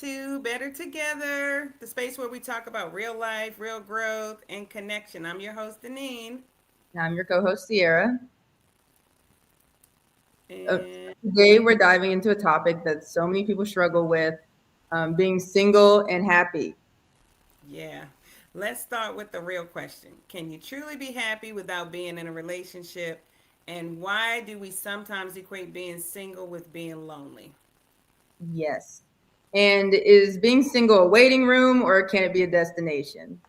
to Better Together, the space where we talk about real life, real growth, and connection. I'm your host, Deneen. I'm your co-host Sierra. Uh, And Today we're diving into a topic that so many people struggle with: being single and happy. yeah, let's start with the real question. Can you truly be happy without being in a relationship? And why do we sometimes equate being single with being lonely? Yes. And is being single a waiting room or can it be a destination?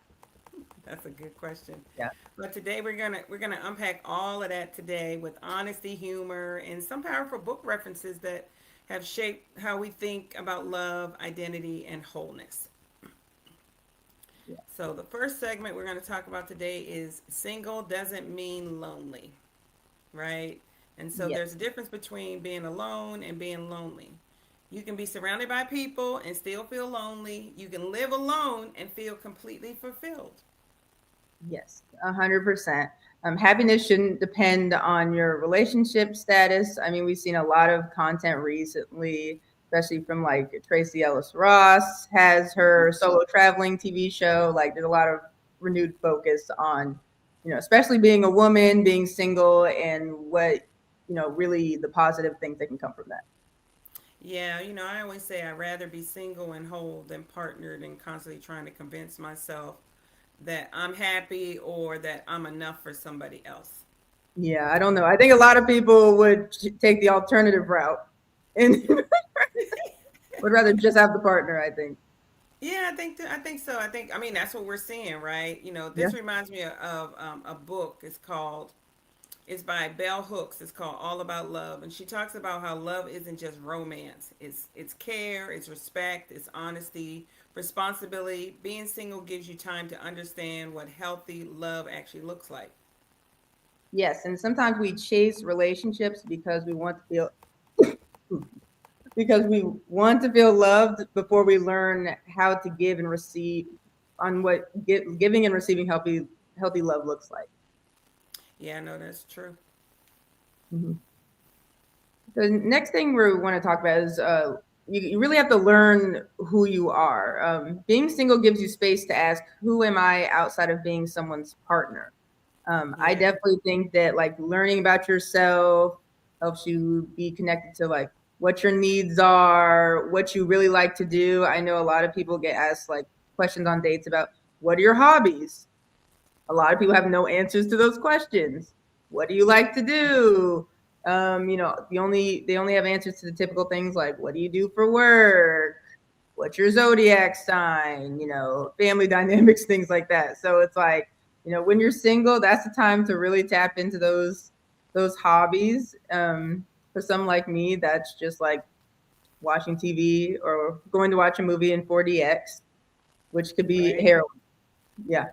That's a good question. Yeah. But today we're gonna unpack all of that today with honesty, humor, and some powerful book references that have shaped how we think about love, identity, and wholeness. Yeah. So the first segment we're going to talk about today is single doesn't mean lonely, right? And so Yes. there's a difference between being alone and being lonely. You can be surrounded by people and still feel lonely. You can live alone and feel completely fulfilled. Yes. 100%. Happiness shouldn't depend on your relationship status. I mean, we've seen a lot of content recently, especially from like Tracy Ellis Ross has her solo traveling TV show. Like, there's a lot of renewed focus on, especially being a woman, being single, and what, really the positive things that can come from that. Yeah, I always say I'd rather be single and whole than partnered and constantly trying to convince myself that I'm happy or that I'm enough for somebody else. Yeah, I don't know. I think a lot of people would take the alternative route and would rather just have the partner, I think. Yeah, I think so. I mean that's what we're seeing, right? Yeah. This reminds me of a book. It's by Bell Hooks. It's called All About Love, and she talks about how love isn't just romance. It's care, it's respect, it's honesty, responsibility. Being single gives you time to understand what healthy love actually looks like. Yes, and sometimes we chase relationships because we want to feel loved before we learn how to give and receive on what giving and receiving healthy love looks like. Yeah, I know that's true. Mhm. The next thing we want to talk about is you really have to learn who you are. Being single gives you space to ask, "Who am I outside of being someone's partner?" I Yeah. definitely think that like learning about yourself helps you be connected to like what your needs are, what you really like to do. I know a lot of people get asked like questions on dates about what are your hobbies. A lot of people have no answers to those questions. What do you like to do? They only have answers to the typical things like what do you do for work? What's your zodiac sign? Family dynamics, things like that. So it's like, when you're single, that's the time to really tap into those hobbies. For some like me, that's just like watching TV or going to watch a movie in 4DX, which could be Right. heroin. Yeah.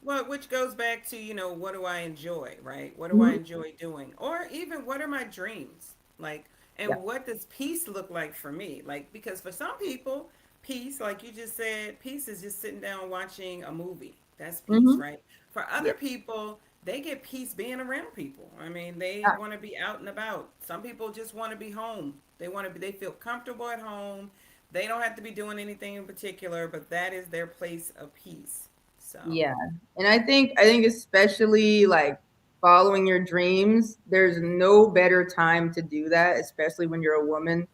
Well, which goes back to, what do I enjoy, right? What do I Mhm. enjoy doing? Or even what are my dreams? Like, Yeah. and what does peace look like for me? Like, because for some people, peace, like you just said, peace is just sitting down watching a movie. That's peace, Hmm. right? For other Yeah. people, they get peace being around people. I mean, they Ah, want to be out and about. Some people just want to be home. They feel comfortable at home. They don't have to be doing anything in particular, but that is their place of peace. So. yeah. And I think especially like following your dreams, there's no better time to do that, especially when you're a woman,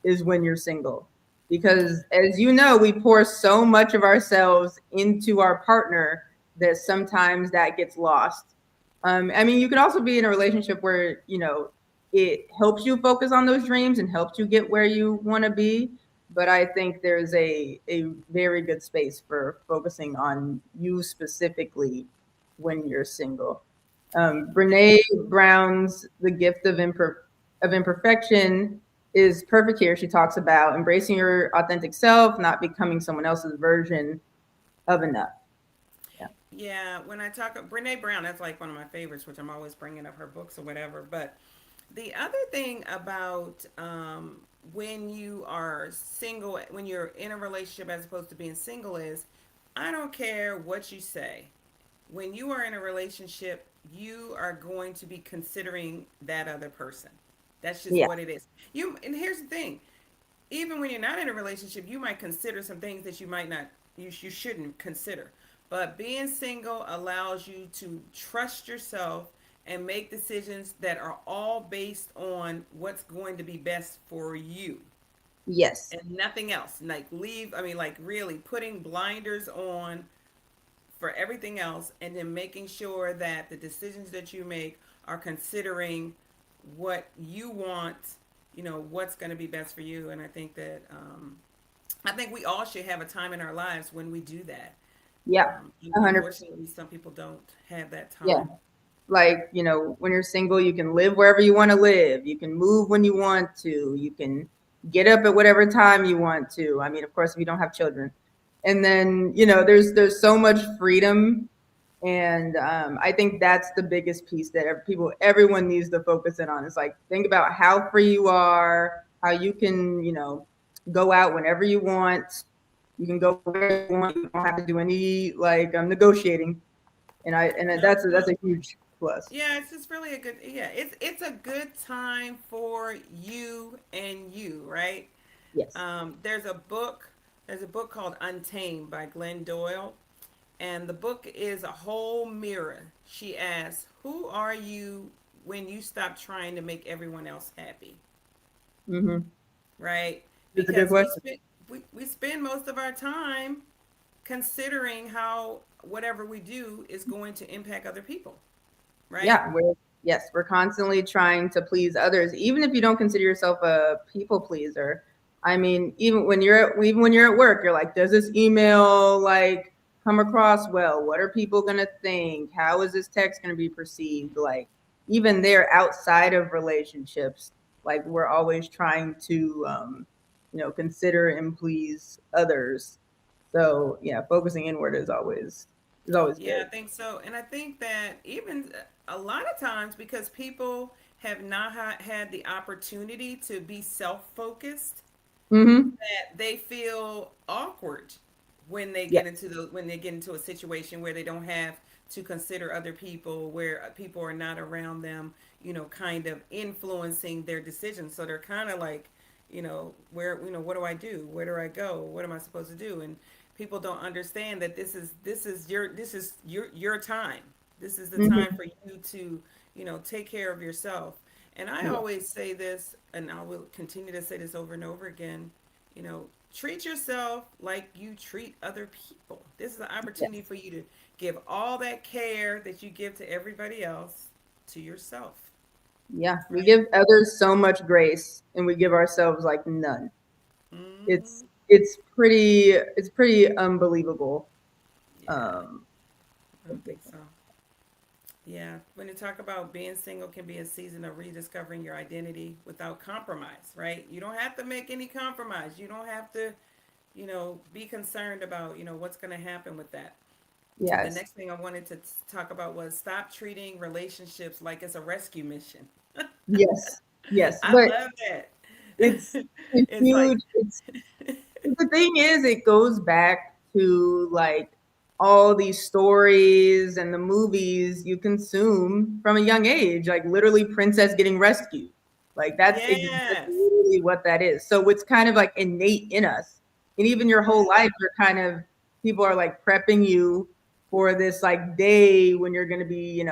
is when you're single. Because as you know, we pour so much of ourselves into our partner that sometimes that gets lost. I mean, you can also be in a relationship where, it helps you focus on those dreams and helps you get where you want to be, but I think there's a very good space for focusing on you specifically when you're single. Brene Brown's The Gift of Imperfection is perfect here. She talks about embracing your authentic self, not becoming someone else's version of enough. Yeah. Yeah, when I talk Brene Brown, that's like one of my favorites, which I'm always bringing up her books or whatever. But the other thing about when you are single, when you're in a relationship as opposed to being single, is I don't care what you say. When you are in a relationship, you are going to be considering that other person. That's just Yeah. what it is. And here's the thing: even when you're not in a relationship, you might consider some things that you might not, you shouldn't consider. But being single allows you to trust yourself and make decisions that are all based on what's going to be best for you Yes. and nothing else. Like I mean, like really putting blinders on for everything else and then making sure that the decisions that you make are considering what you want, what's going to be best for you. And I think we all should have a time in our lives when we do that. Yeah. 100%. Unfortunately, some people don't have that Yeah. time. Like, when you're single, you can live wherever you want to live. You can move when you want to. You can get up at whatever time you want to. I mean, of course, if you don't have children. And then, there's so much freedom. And I think that's the biggest piece that everyone needs to focus in on. It's like, think about how free you are, how you can, go out whenever you want. You can go where you want. You don't have to do any like negotiating. And No, that's no. a huge plus. Yeah, it's just really a good. Yeah, it's a good time for you and you, right? Yes. There's a book. There's a book called Untamed by Glenn Doyle, and the book is a whole mirror. She asks, "Who are you when you stop trying to make everyone else happy?" Mm-hmm. Right? It's a good Because question. we spend most of our time considering how whatever we do is going to impact other people, right? Yeah, we're constantly trying to please others, even if you don't consider yourself a people pleaser. I mean, even when you're at work, you're like, does this email like come across well? What are people gonna think? How is this text gonna be perceived? Like, even there, outside of relationships, like we're always trying to consider and please others. So yeah, focusing inward is always Yeah, good. I think so. And I think that even a lot of times, because people have not had the opportunity to be self focused, Mm-hmm. that they feel awkward Yeah. when they get into a situation where they don't have to consider other people, where people are not around them, kind of influencing their decisions. So they're kind of like, where, what do I do? Where do I go? What am I supposed to do? And people don't understand that this is your time. This is the time Mm-hmm. for you to, take care of yourself. And I Yeah. always say this, and I will continue to say this over and over again, treat yourself like you treat other people. This is an opportunity Yes. for you to give all that care that you give to everybody else to yourself, Yeah. We right? give others so much grace and we give ourselves like none. Mm-hmm. It's pretty unbelievable. Yeah, Um I don't think so. Yeah, when you talk about being single can be a season of rediscovering your identity without compromise, right? You don't have to make any compromise. You don't have to, be concerned about, what's going to happen with that. The yes. next thing I wanted to talk about was stop treating relationships like it's a rescue mission. Yes. Yes. I But love that. it's a It's like, huge it's the thing is, it goes back to like all these stories and the movies you consume from a young age, like literally princess getting rescued. Like that's yes, literally what that is. So it's kind of like innate in us. And even your whole yes, life, you're kind of people are like prepping you for this like day when you're gonna be,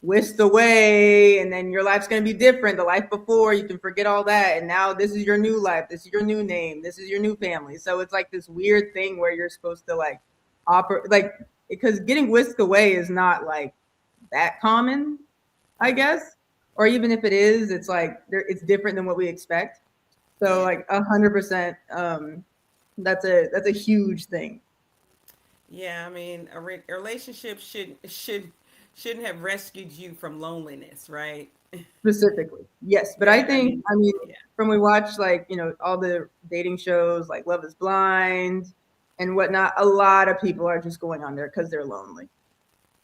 whisked away and then your life's going to be different. The life before, you can forget all that, and now this is your new life, this is your new name, this is your new family. So it's like this weird thing where you're supposed to like operate like, because getting whisked away is not like that common, I right, guess. Or even if it is, it's like it's different than what we expect. So yeah, like 100%, that's a huge thing. yeah. I mean, a relationship shouldn't have rescued you from loneliness, right? Specifically, yes. But I Yeah, I think, mean, I mean, yeah, from we watch like, all the dating shows like Love is Blind and whatnot, a lot of people are just going on there because they're lonely.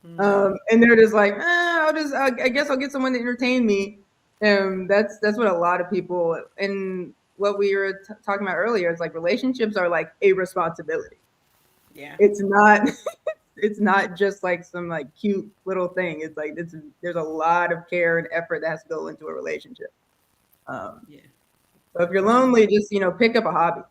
mm-hmm. And they're just like, I guess I'll get someone to entertain me. That's what a lot of people, and what we were talking about earlier, is like relationships are like a responsibility. Yeah, It's not, it's not just like some like cute little thing. It's like, there's a lot of care and effort that has to go into a relationship. Um, yeah. So if you're Right. lonely, just pick up a hobby.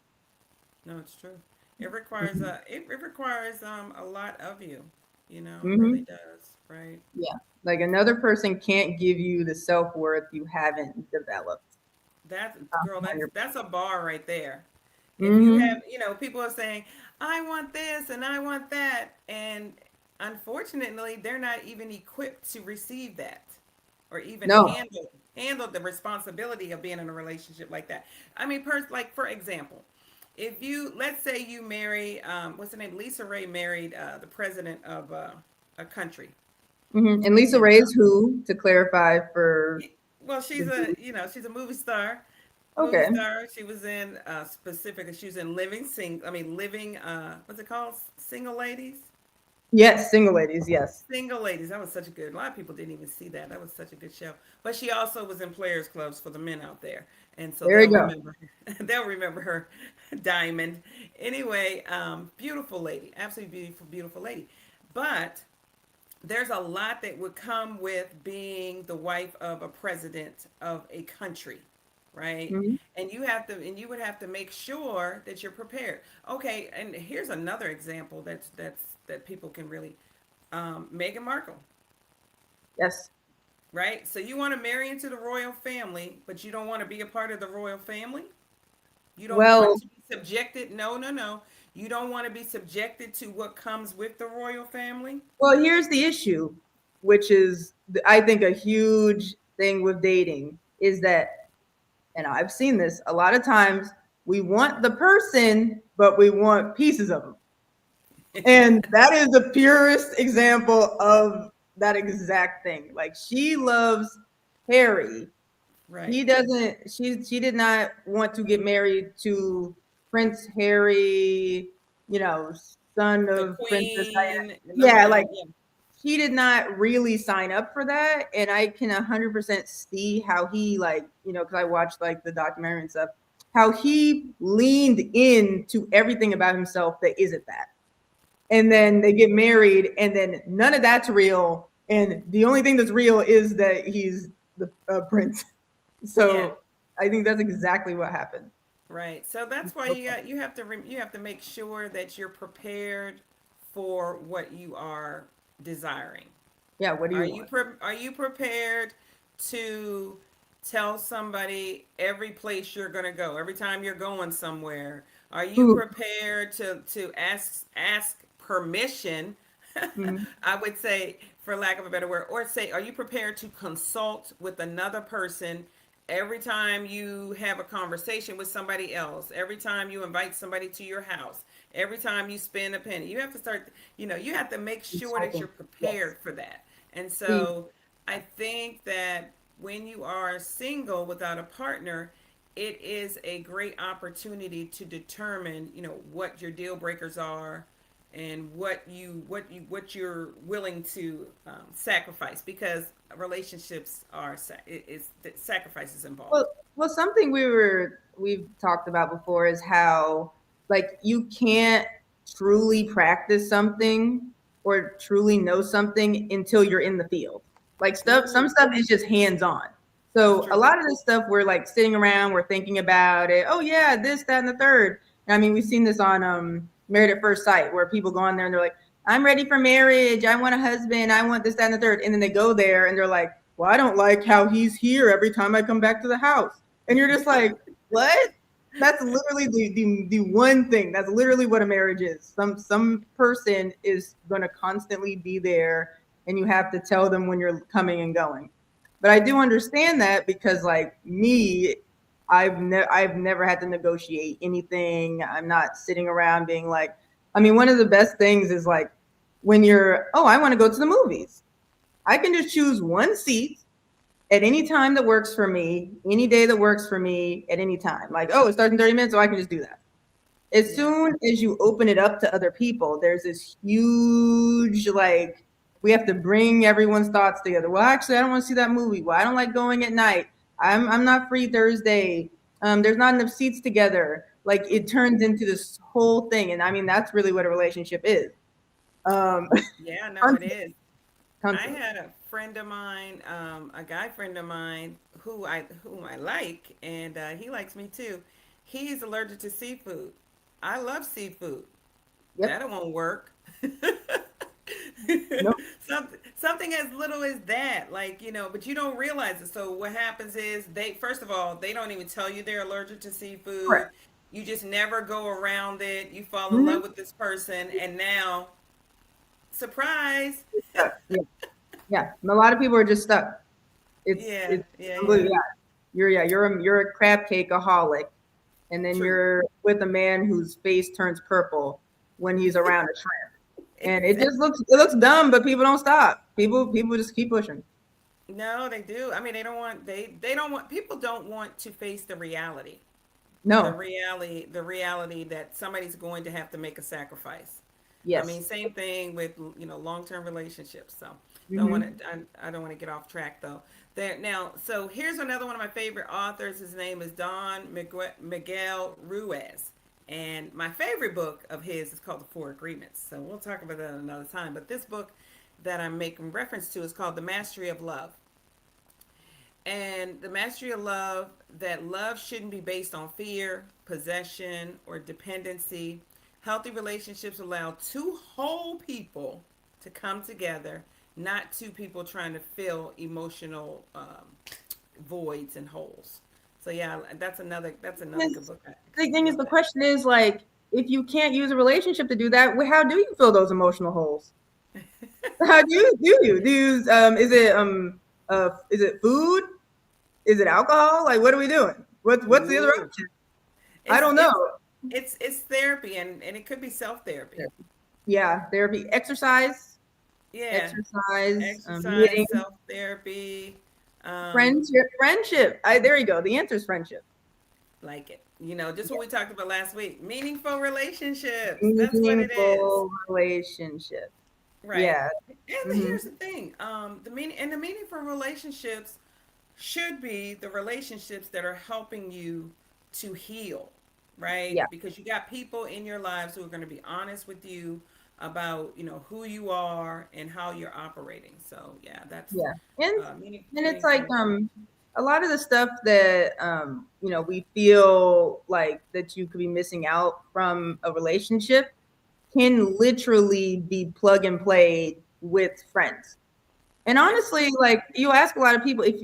No, it's true. It requires it requires a lot of you. It really Mm-hmm. does. Right. Yeah. Like another person can't give you the self worth you haven't developed. That's girl. That's a bar right there. If you Mm-hmm. have, people are saying, "I want this and I want that," and unfortunately, they're not even equipped to receive that, or even No. handle the responsibility of being in a relationship like that. I mean, like for example, if you let's say you marry, what's the name? Lisa Ray married the president of a country, Mm-hmm. And Lisa and Ray's who, to clarify for well, the she's a movie star. Movie okay. star. She was in specifically. She was in Living. What's it called? Single Ladies. Yes, single ladies, yes. Single Ladies. That was such a good. A lot of people didn't even see that. That was such a good show. But she also was in Players Clubs for the men out there, and so There you they'll go. remember. They'll remember her. Diamond. Anyway, beautiful lady. Absolutely beautiful, beautiful lady. But there's a lot that would come with being the wife of a president of a country, right? Mm-hmm. And you would have to make sure that you're prepared. Okay, and here's another example that people can really, Meghan Markle, Yes. right? So you want to marry into the royal family, but you don't want to be a part of the royal family. You don't want Well, to be subjected. No, no, no. You don't want to be subjected to what comes with the royal family. well, here's the issue, which is I think a huge thing with dating is that, and I've seen this a lot of times, we want the person, but we want pieces of them. And that is the purest example of that exact thing. Like she loves Harry. Right. He doesn't she did not want to get married to Prince Harry, you know, son The of Princess Diana. queen and Yeah, nobody. like Yeah. he did not really sign up for that, and I can 100% see how he, like, because I watched like the documentary and stuff, how he leaned into everything about himself that isn't that, and then they get married, and then none of that's real, and the only thing that's real is that he's the prince. Yeah. So I think that's exactly what happened. Right. So that's why you have to make sure that you're prepared for what you are desiring. Yeah, what do you want? Are you prepared to tell somebody every place you're going to go, every time you're going somewhere? Are you Ooh. prepared to ask permission? Mhm. I would say, for lack of a better word, or say, are you prepared to consult with another person every time you have a conversation with somebody else, every time you invite somebody to your house, every time you spend a penny? You have to start, you have to make sure that Consulting. you're Yes. prepared for that. And See, so I think that when you are single without a partner, it is a great opportunity to determine, what your deal breakers are, and what you're willing to sacrifice, because relationships are it's sacrifices involved. well, something we've talked about before is how, like, you can't truly practice something or truly know something until you're in the field. Like some Ooh, stuff is just hands on. it's So a true. lot of this stuff we're like sitting around, we're thinking about it. Oh yeah, this, that, and the third. And I mean, we've seen this on Married at First Sight, where people go on there and they're like, "I'm ready for marriage. I want a husband. I want this, that, and the third." And then they go there and they're like, "Well, I don't like how he's here every time I come back to the house." And you're just like, what? That's literally the one thing. That's literally what a marriage is. Some person is gonna constantly be there, and you have to tell them when you're coming and going. But I do understand that because, like me, I've never had to negotiate anything. I'm not sitting around being like, I mean, one of the best things is like when you're, oh, I want to go to the movies. I can just choose one seat at any time that works for me, any day that works for me at any time. Like, oh, it starts in 30 minutes, so I can just do that. As Yeah. soon as you open it up to other people, there's this huge, like, we have to bring everyone's thoughts together. Well, actually, I don't want to see that movie. Well, I don't like going at night. I'm not free Thursday. There's not enough seats together. Like, it turns into this whole thing. And I mean, that's really what a relationship is. Um, Yeah, no, it is. I Constantly. had a friend of mine, a guy friend of mine whom I like, and he likes me too. He's allergic to seafood. I love seafood. Yep. That won't work. No. Something as little as that, like, but you don't realize it. So what happens is they, first of all, they don't even tell you they're allergic to seafood. Correct. You just never go around it. You fall in Mm-hmm. love with this person, and now, surprise. Stuck. Yeah. Yeah. And a lot of people are just stuck. Yeah, It's yeah, unbelievable. yeah. You're a crab cakeaholic, and then True. you're with a man whose face turns purple when he's around a shrimp. And Exactly. it looks dumb, but people don't stop. People just keep pushing. No, they do. I mean, they don't want, people don't want to face No. the reality that somebody's going to have to make a sacrifice. I mean, Yes. same thing with, long-term relationships. So don't want Hmm. to, I don't want to get off track though. There now, so here's another one of my favorite authors. His name is Miguel Ruiz. And my favorite book of his is called The Four Agreements. So we'll talk about that another time. But this book that I'm making reference to is called The Mastery of Love. And the mastery of love, that love shouldn't be based on fear, possession, or dependency. Healthy relationships allow two whole people to come together, not two people trying to fill emotional voids and holes. So yeah, that's another good Is book. I the I thing is, love the that. question is like, if you can't use a relationship to do that, how do you fill those emotional holes? How is it food? Is it alcohol? Like, what are we doing? What's the other Ooh, option? I it's don't know. it's it's therapy, and it could be self therapy. Yeah, therapy, Yeah, exercise, exercise, knitting, self therapy, um, friendship. There you go. The answer is friendship. like it. Just what we talked about last week. Meaningful relationships. That's what it is. Meaningful relationship. Right. Yeah. And Hmm. here's the thing. The meaningful relationships should be the relationships that are helping you to heal, right? Yeah. Because you got people in your lives who are going to be honest with you about, who you are and how you're operating. So yeah, that's Yeah. And it's like meaningful. a lot of the stuff that we feel like that you could be missing out from a relationship can literally be plug and play with friends. And honestly, Absolutely. like you ask a lot of people, if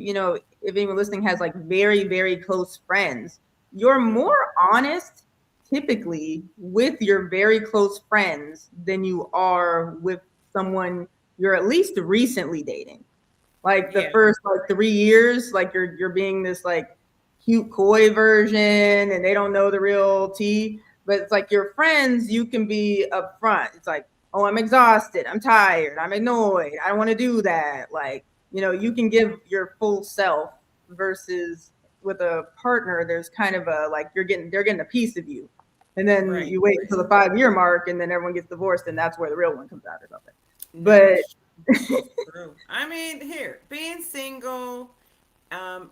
anyone listening has like very, very close friends, you're Hmm. more honest typically with your very close friends than you are with someone you're at least recently dating. Like the Yeah. first like 3 years, like you're being this like cute coy version, and they don't know the real tea. But it's like your friends, you can be upfront. It's like, oh, I'm exhausted, I'm tired, I'm annoyed, I don't want to do that. Like, you can give your full self versus with a partner, there's kind of a like they're getting a piece of you. And then Right. you wait until the 5 year mark and then everyone gets divorced and that's where the real one comes out or something. No, But it's true. I mean, here, being single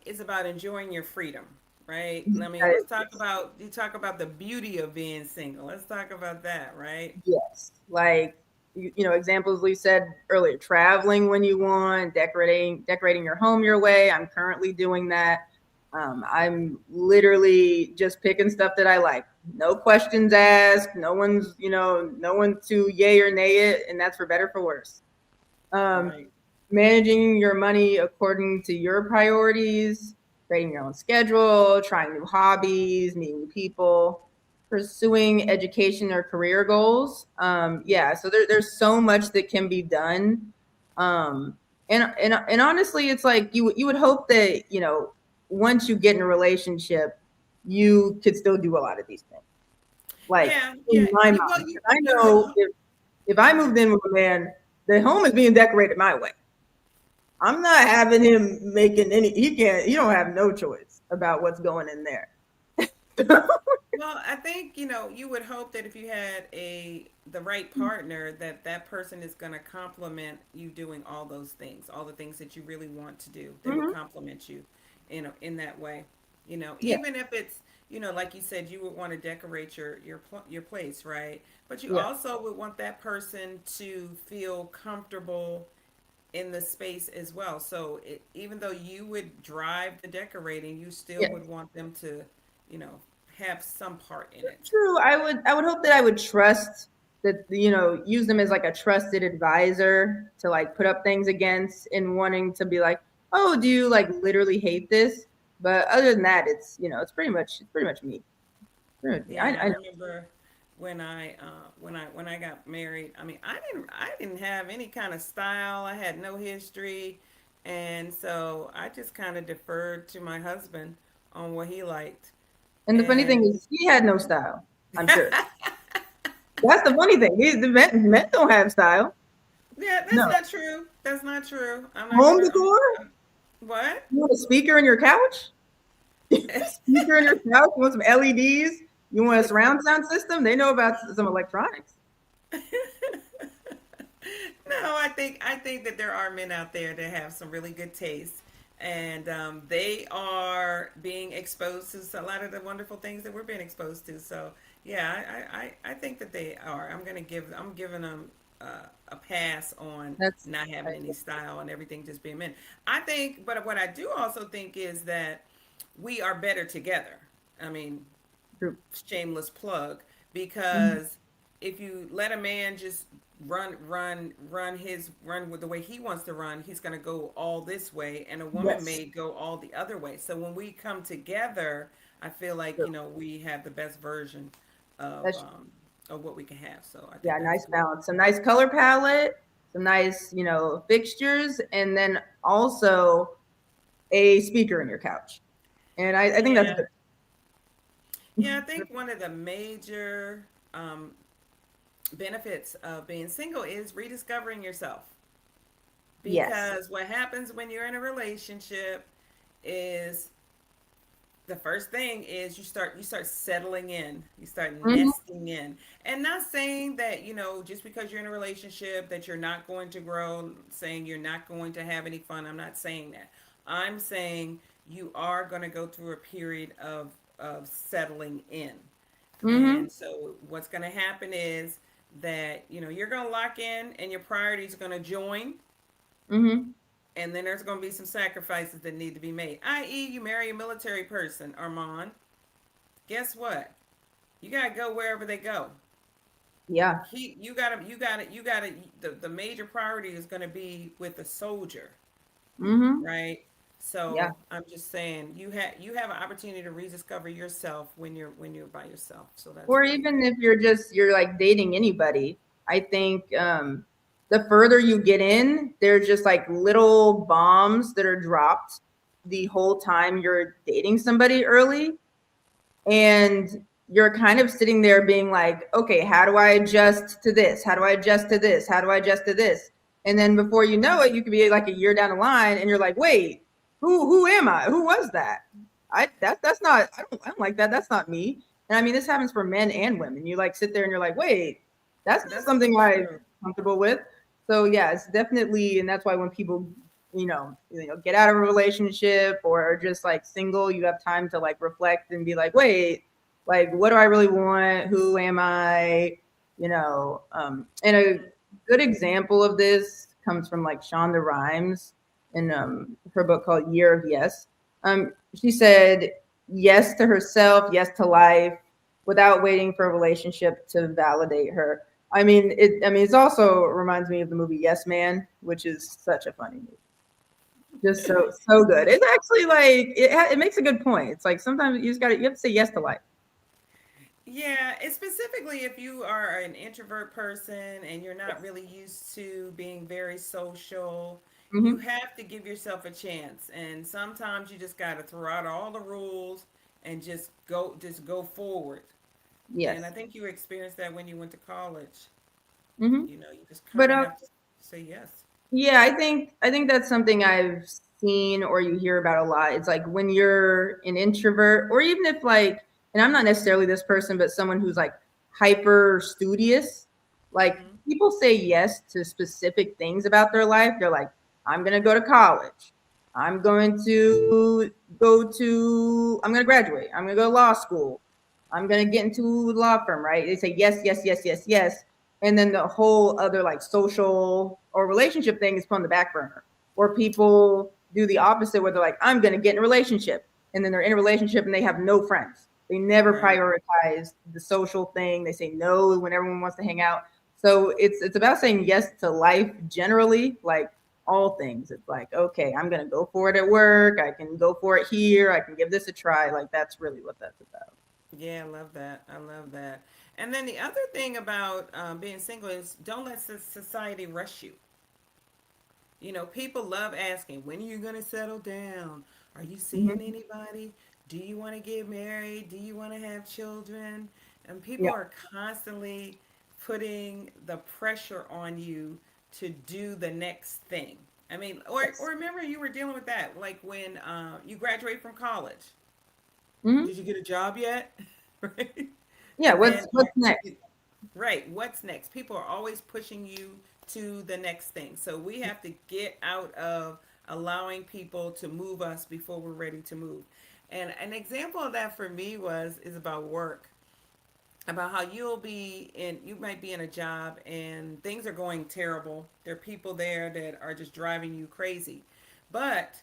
is about enjoying your freedom, right? I mean, that let's is, talk yes. about you talk about the beauty of being single. Let's talk about that, right? Yes, like examples we said earlier, traveling when you want, decorating your home your way. I'm currently doing that. I'm literally just picking stuff that I like. No questions asked. No one to yay or nay it, and that's for better for worse. Um, Right. Managing your money according to your priorities, creating your own schedule, trying new hobbies, meeting new people, pursuing education or career goals. Yeah, so there's so much that can be done. And honestly, it's like you would hope that once you get in a relationship, you could still do a lot of these things. Like Yeah, in yeah. my mind, Well, 'cause I you would know hope. if I Go moved ahead. in with a man, the home is being decorated my way. I'm not having him making any. He can't. He don't have no choice about what's going in there. Well, I think, you would hope that if you had the right partner, that that person is going to complement you doing all those things, all the things that you really want to do. They would Hmm. complement you, in that way. Yeah, Even if it's, like you said, you would want to decorate your place, right? But you yeah, also would want that person to feel comfortable in the space as well. So even though you would drive the decorating, you still Yes. would want them to, you know, have some part in it. True. I would hope that I would trust that, use them as like a trusted advisor to like put up things against and wanting to be like, oh, do you like literally hate this? But other than that, it's pretty much me. Pretty much me. Yeah, I I remember when I got married. I mean, I didn't have any kind of style. I had no history, and so I just kind of deferred to my husband on what he liked. And the funny thing And is, he had no style. I'm sure. That's the funny thing. The men don't have style. yeah, that's No. not true. That's not true. Home decor? What? You want a speaker in your couch? Speaker in your couch? You want some LEDs? You want a surround sound system? They know about some electronics. No, I think that there are men out there that have some really good taste, and they are being exposed to a lot of the wonderful things that we're being exposed to. So yeah, I think that they are. I'm giving them a pass on That's not having any style and everything just being men. I think, but what I do also think is that we are better together. I mean, true. shameless plug, Mm-hmm. because if you let a man just run with the way he wants to run, he's going to go all this way, and a woman Yes. may go all the other way. So when we come together, I feel like, True. we have the best version of That's um, of what we can have. So I Yeah, think that's nice good. balance. Some nice color palette, some nice, fixtures, and then also a speaker in your couch. And I think that's Yeah, good. yeah. I think one of the major benefits of being single is rediscovering yourself. Yes. Because what happens when you're in a relationship is the first thing is you start settling in, you start Hmm. nesting in. And not saying that, just because you're in a relationship that you're not going to grow, saying you're not going to have any fun. I'm not saying that. I'm saying you are going to go through a period of settling in. Hmm. And so what's going to happen is that, you're going to lock in and your priorities are going to join, Hmm. and then there's going to be some sacrifices that need to be made. I.e., you marry a military person, Armand. Guess what? You gotta go wherever they go. Yeah. You gotta. The major priority is going to be with the soldier, Hmm. right? Yeah. So I'm just saying, you have an opportunity to rediscover yourself when you're by yourself. So that's Or really even if you're like dating anybody, I think the further you get in, there's just like little bombs that are dropped the whole time you're dating somebody early, and you're kind of sitting there being like, okay, how do I adjust to this? How do I adjust to this? How do I adjust to this? And then before you know it, you could be like a year down the line and you're like, wait, who am I? Who was that? That's not, I don't like that. That's not me. And I mean, this happens for men and women. You like sit there and you're like, wait, that's not that's so something I'm true. comfortable with. So yeah, it's definitely, and that's why when people, get out of a relationship or are just like single, you have time to like reflect and be like, wait, like what do I really want? Who am I? And a good example of this comes from like Shonda Rhimes in her book called Year of Yes. She said yes to herself, yes to life, without waiting for a relationship to validate her. It's also reminds me of the movie Yes Man, which is such a funny movie. Just so good. It's actually like it makes a good point. It's like sometimes you have to say yes to life. Yeah, it's specifically if you are an introvert person and you're not Yes. really used to being very social, you Hmm. have to give yourself a chance. And sometimes you just got to throw out all the rules and just go forward. And I Yes. think you experienced that when you went to college. Hmm. You just But kind of have to say yes. yeah, I think that's something I've seen or you hear about a lot. It's like when you're an introvert, or even if like, and I'm not necessarily this person, but someone who's like hyper studious, like Hmm. people say yes to specific things about their life. They're like, I'm gonna go to college. I'm going to I'm gonna graduate. I'm gonna go to law school. I'm gonna get into a law firm, right? They say yes, yes, yes, yes, yes. And then the whole other like social or relationship thing is put on the back burner. Or people do the opposite where they're like, I'm going to get in a relationship. And then they're in a relationship and they have no friends. They never Right. prioritize the social thing. They say no when everyone wants to hang out. So it's about saying yes to life generally, like all things. It's like, okay, I'm going to go for it at work. I can go for it here. I can give this a try. Like that's really what that's about. Yeah, I love that. I love that. And then the other thing about being single is don't let society rush you. You know, people love asking, when are you going to settle down? Are you seeing Mm-hmm. anybody? Do you want to get married? Do you want to have children? And people Yeah. are constantly putting the pressure on you to do the next thing. I mean, or Yes. remember you were dealing with that, like when you graduate from college. Mm-hmm. Did you get a job yet? Right? Yeah. And then, What's next? right, what's next? People are always pushing you to the next thing. So we have to get out of allowing people to move us before we're ready to move. And an example of that for me was is about work. About how you might be in a job and things are going terrible. There are people there that are just driving you crazy. But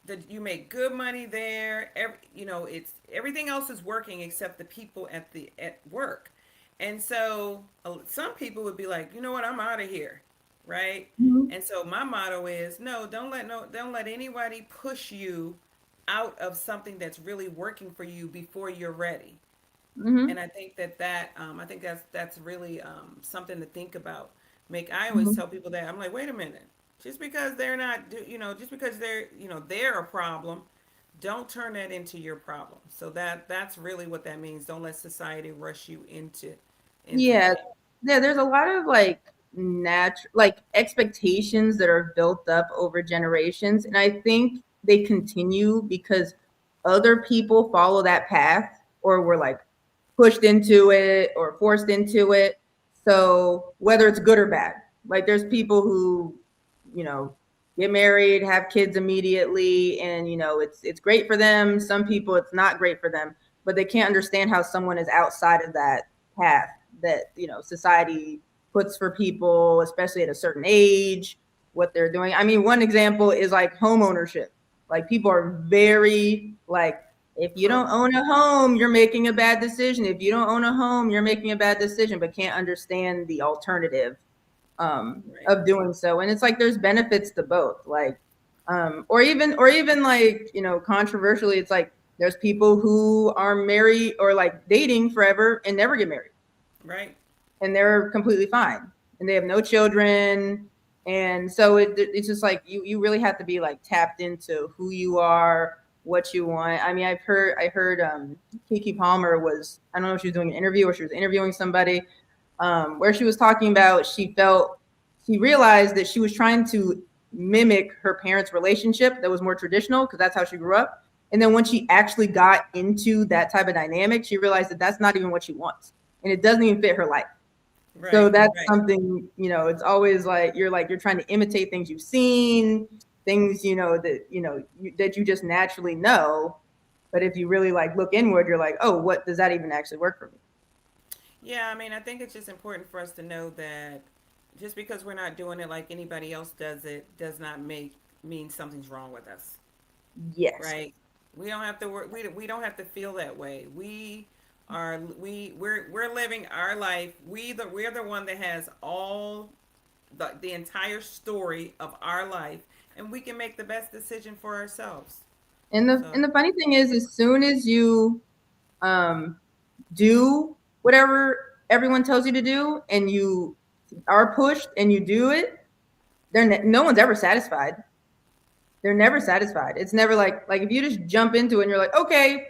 that you make good money there. It's everything else is working except the people at work. And so some people would be like, you know what, I'm out of here, right? Mm-hmm. And so my motto is, no, don't let anybody push you out of something that's really working for you before you're ready. And Mm-hmm. I think I think that's really something to think about. Make I always Mm-hmm. tell people that I'm like, wait a minute, just because they're not, just because they're a problem, don't turn that into your problem. So that's really what that means. Don't let society rush you into Yeah, things. yeah. There's a lot of like natural, like expectations that are built up over generations, and I think they continue because other people follow that path, or were like pushed into it or forced into it. So whether it's good or bad, like there's people who, you know, get married, have kids immediately, and it's great for them. Some people it's not great for them, but they can't understand how someone is outside of that path that society puts for people, especially at a certain age, what they're doing. I mean, one example is like home ownership. Like people are very like, if you don't Pro. own a home, you're making a bad decision. If you don't own a home, you're making a bad decision, but can't understand the alternative Right. of doing so. And it's like there's benefits to both. Like, or even like controversially, it's like there's people who are married or like dating forever and never get married, Right. and they're completely fine, and they have no children. And so it's just like you really have to be like tapped into who you are, what you want. I mean, I heard Kiki Palmer was, I don't know if she was doing an interview or she was interviewing somebody, where she was talking about she realized that she was trying to mimic her parents' relationship that was more traditional because that's how she grew up. And then when she actually got into that type of dynamic, she realized that that's not even what she wants, and it doesn't even fit her life. So Right. that's Right. something, it's always like you're trying to imitate things you've seen, things that you just naturally know. But if you really like look inward, you're like, oh, what does that even actually work for me? Yeah, I mean, I think it's just important for us to know that just because we're not doing it like anybody else does it does not make mean something's wrong with us. Yes. Right? We don't have to work. We don't have to feel that way. We're living our life. We're the one that has all the entire story of our life, and we can make the best decision for ourselves. And the So and the funny thing is, as soon as you um, do whatever everyone tells you to do, and you are pushed and you do it, no one's ever satisfied. They're never satisfied. It's never like if you just jump into it and you're like, okay,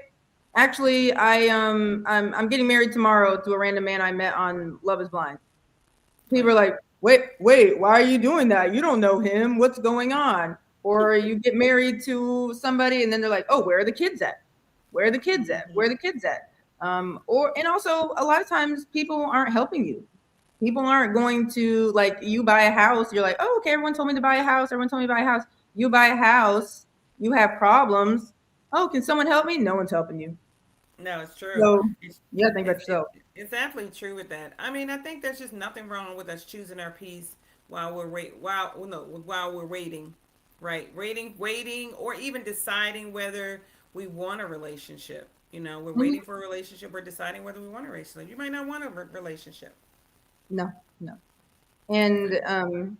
actually, I'm getting married tomorrow to a random man I met on Love Is Blind. People are right, like, wait, why are you doing that? You don't know him. What's going on? Or you get married to somebody and then they're like, oh, where are the kids at? Where are the kids at? hmm Where are the kids at? Or and also a lot of times people aren't helping you. People aren't going to, like, you buy a house, you're like, oh, okay, everyone told me to buy a house, everyone told me to buy a house. You buy a house, you have problems. Oh, can someone help me? No one's helping you. no, it's true. So It's you gotta think about it's yourself. it's absolutely true with that. I mean, I think there's just nothing wrong with us choosing our peace while we're waiting, right? Waiting, or even deciding whether we want a relationship. We're Mhm. waiting for a relationship. We're deciding whether we want a relationship. You might not want a relationship. No, no. And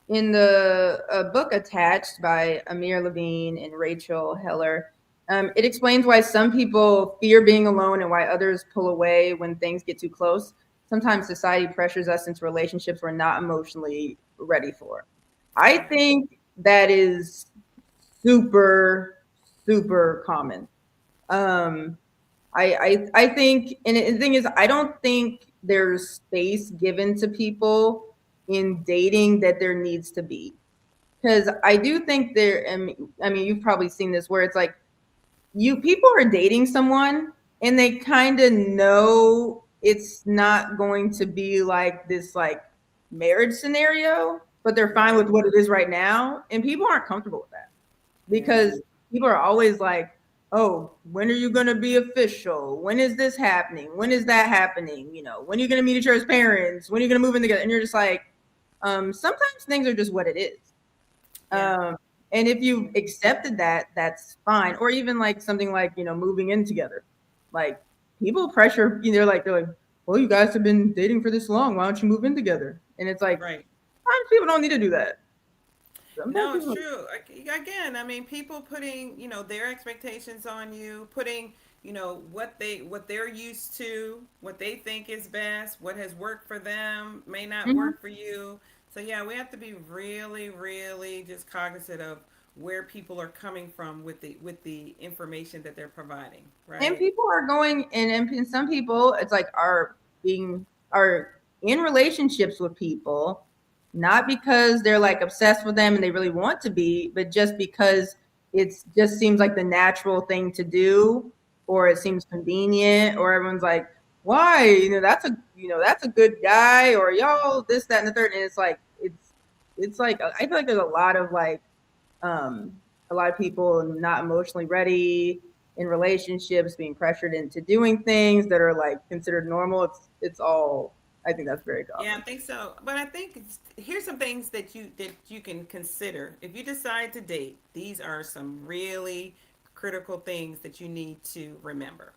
in the book Attached by Amir Levine and Rachel Heller, it explains why some people fear being alone and why others pull away when things get too close. Sometimes society pressures us into relationships we're not emotionally ready for. I Right. think that is super, super common. Um, I think, and the thing is, I don't think there's space given to people in dating that there needs to be. Because I do think I mean, you've probably seen this where it's like you people are dating someone and they kind of know it's not going to be like this like marriage scenario, but they're fine Right. with what it is right now, and people aren't comfortable with that Yeah. because people are always like, oh, when are you going to be official? When is this happening? When is that happening? When are you going to meet each other's parents? When are you going to move in together? And you're just like, sometimes things are just what it is. Yeah. um, and if you've accepted that, that's fine. Or even like something like, moving in together. Like people pressure, they're like, well, you guys have been dating for this long, why don't you move in together? And it's like, Right. sometimes people don't need to do that. Sometimes No, it's people. true. Again, I mean, people putting, their expectations on you, putting, what they're used to, what they think is best, what has worked for them may not Mhm. work for you. So yeah, we have to be really, really just cognizant of where people are coming from with the information that they're providing, And right? people are going, and some people, it's like are in relationships with people, not because they're like obsessed with them and they really want to be, but just because it's just seems like the natural thing to do, or it seems convenient, or everyone's like, why, that's a good guy, or y'all this, that, and the third. And it's like I feel like there's um a lot of people not emotionally ready in relationships, being pressured into doing things that are like considered normal. It's all, I think that's very Yeah, I common. think so. But I think here's some things that you can consider if you decide to date. These are some really critical things that you need to remember.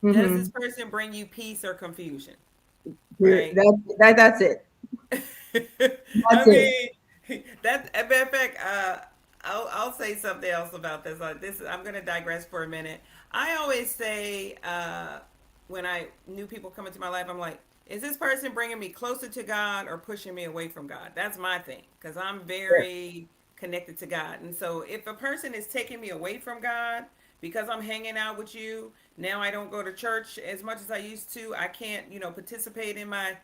Does this Mm-hmm. person bring you peace or confusion? Right? That's it. I That's it. mean, that. As a matter of fact, I'll say something else about this. I'm going to digress for a minute. I always say when I new people come into my life, I'm like, is this person bringing me closer to God or pushing me away from God? That's my thing because I'm Yeah. very connected to God, and so if a person is taking me away from God because I'm hanging out with you, now I don't go to church as much as I used to. I can't, participate in my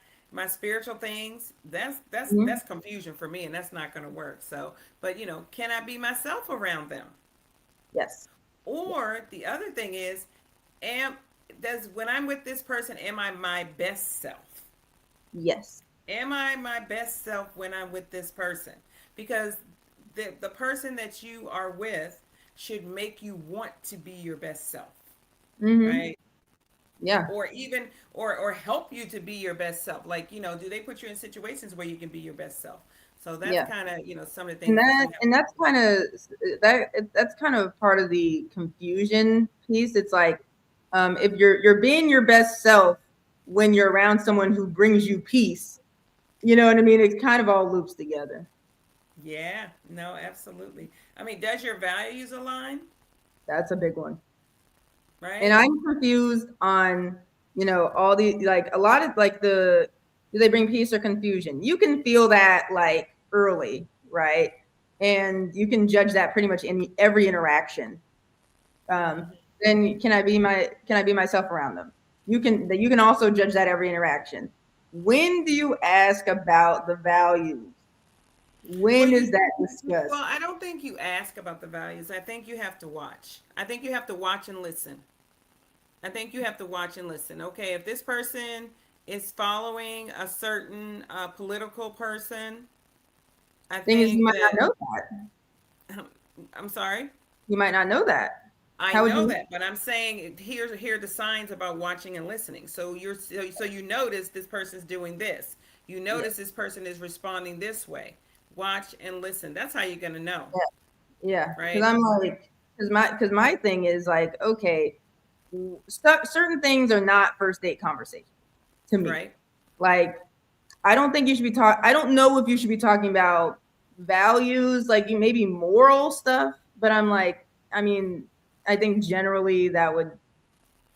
spiritual things. That's Mm-hmm. confusion for me, and that's not going to work. So, but can I be myself around them? Yes. Or the other thing is, am does when I'm with this person, am I my best self? Yes. Am I my best self when I'm with this person? Because the person that you are with should make you want to be your best self, Mm-hmm. right? Yeah. Or even or help you to be your best self. Like, do they put you in situations where you can be your best self? So that's Yeah. kind of, some of the And things that you have. that's kind of that's kind of part of the confusion piece. It's like, if you're being your best self when you're around someone who brings you peace, you know what I mean? It kind of all loops together. Yeah, no, absolutely. I mean, does your values align, That's a big one. And right? I'm confused on, all the like a lot of like the do they bring peace or confusion? You can feel that like early, right? And you can judge that pretty much in every interaction. Um, Hmm. then can I be myself around them? You can also judge that every interaction. When do you ask about the values? Well, When is that discussed? I don't think you ask about the values. I think you have to watch. I think you have to watch and listen. I think you have to watch and listen. Okay, if this person is following a certain political person, I Thing is, you think might not that know that. I'm sorry. You might not know that. I How would know you? that, but I'm saying here are the signs about watching and listening. So you notice this person's doing this. You Yeah. notice this person is responding this way. Watch and listen. That's how you're going to know, Yeah. Yeah. Because right? I'm like, because my thing is like, okay, certain things are not first date conversation to me. Right? Like, I don't think you should be talking. I don't know if you should be talking about values, like maybe moral stuff. But I'm like, I mean, I think generally that would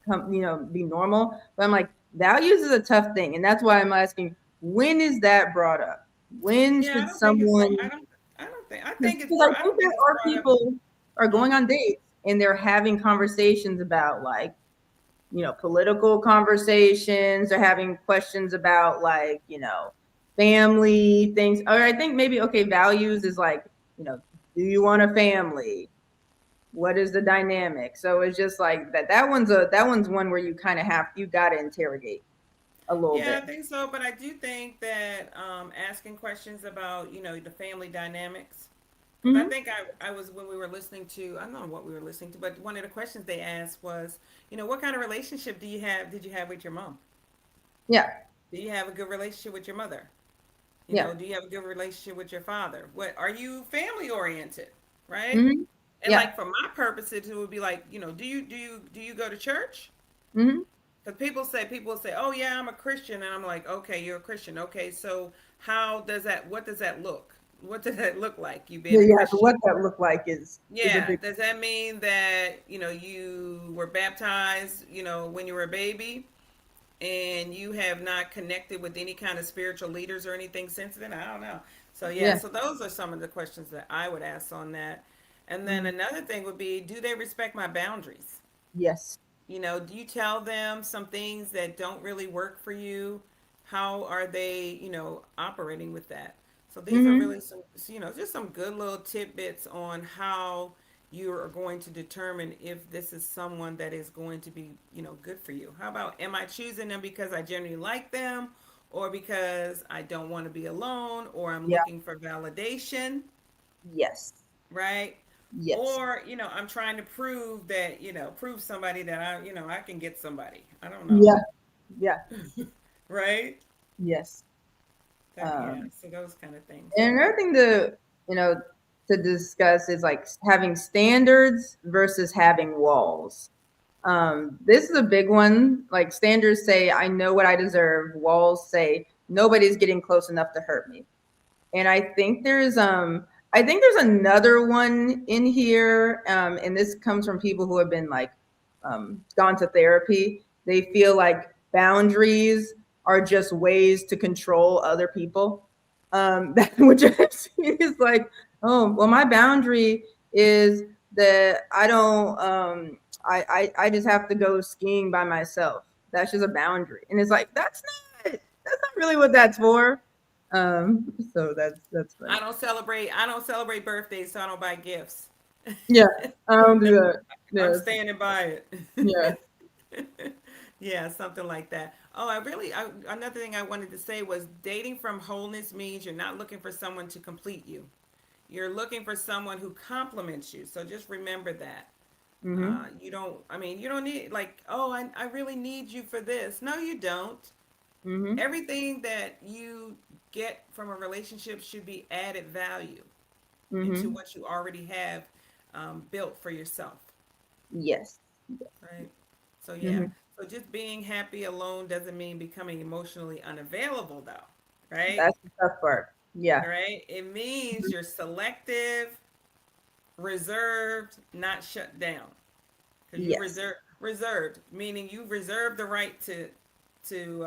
come, be normal. But I'm like, values is a tough thing, and that's why I'm asking, when is that brought up? When Yeah, I should don't think it's brought. someone? I Because think it's I brought. I think don't there think it's are brought up. people are going Hmm. on dates and they're having conversations about like, political conversations. They're having questions about like, family things. Or I think maybe, okay, values is like, do you want a family? What is the dynamic? So it's just like that one's one where you gotta interrogate a little Yeah, bit. I think so. But I do think that asking questions about the family dynamics. Because I Mm-hmm. think I was when we were listening to, I don't know what we were listening to, but one of the questions they asked was, what kind of relationship did you have with your mom? Yeah. Do you have a good relationship with your mother? Yeah. Do you have a good relationship with your father? What are you family oriented, right? Mm-hmm. And Yeah. like for my purposes, it would be like, do you go to church? Mm-hmm. Because people say, oh yeah, I'm a Christian, and I'm like, okay, you're a Christian, okay, so how does that? What does that look? What does that look like? You Yeah. being a Yeah. So Christian? what that look like is a Yeah. big. Does that mean that you were baptized, when you were a baby, and you have not connected with any kind of spiritual leaders or anything since then? I don't know. So yeah, Yeah. so those are some of the questions that I would ask on that. And then Mm-hmm. another thing would be, do they respect my boundaries? Yes. Do you tell them some things that don't really work for you? How are they, operating with that? So these are Mm-hmm. really some, just some good little tidbits on how you are going to determine if this is someone that is going to be, good for you. How about, am I choosing them because I genuinely like them, or because I don't want to be alone, or I'm Yeah. looking for validation, Yes. right? Yes. Or, I'm trying to prove that, prove somebody that I can get somebody. I don't know. Yeah. Yeah. Right? Yes. Yeah, Um, so those kind of things. and another thing you know, to discuss is like having standards versus having walls. This is a big one. Like standards say, I know what I deserve. Walls say, nobody's getting close enough to hurt me. And I think there's another one in here, and this comes from people who have been like gone to therapy. They feel like boundaries are just ways to control other people. Which is like, oh well, my boundary is that I don't I just have to go skiing by myself. That's just a boundary. And it's like that's not really what that's for. So that's funny. I don't celebrate birthdays, so I don't buy gifts. Yeah, I don't do that. I'm Yes, standing by yeah. it. Yeah, something like that. Oh, another thing I wanted to say was, dating from wholeness means you're not looking for someone to complete you. You're looking for someone who complements you. So just remember that. Mhm. You don't need, like, oh, I really need you for this. No, you don't. Mhm. Everything that you get from a relationship should be added value into Mhm. what you already have built for yourself, Yes. right? So, yeah. Mhm. So, just being happy alone doesn't mean becoming emotionally unavailable, though, right? That's the tough part. Yeah. Right? It means Mhm. you're selective, reserved, not shut down. Because you Yes. reserved, meaning you reserve the right to do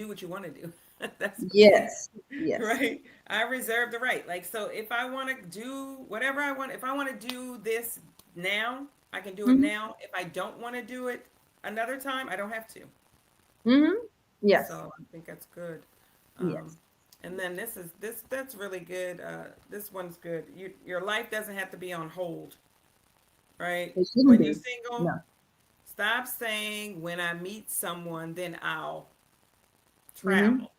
what you want to do. That's what it means. Yes. Yes. Right? I reserve the right. Like, so if I want to do whatever I want, if I want to do this now, I can do it Mhm. now. If I don't want to do it another time, I don't have to. Mhm. Yes. So I think that's good. Um, Yes. and then that's really good. This one's good. Your life doesn't have to be on hold, right? It shouldn't When you're be. single, No. stop saying, when I meet someone, then I'll Mhm. travel,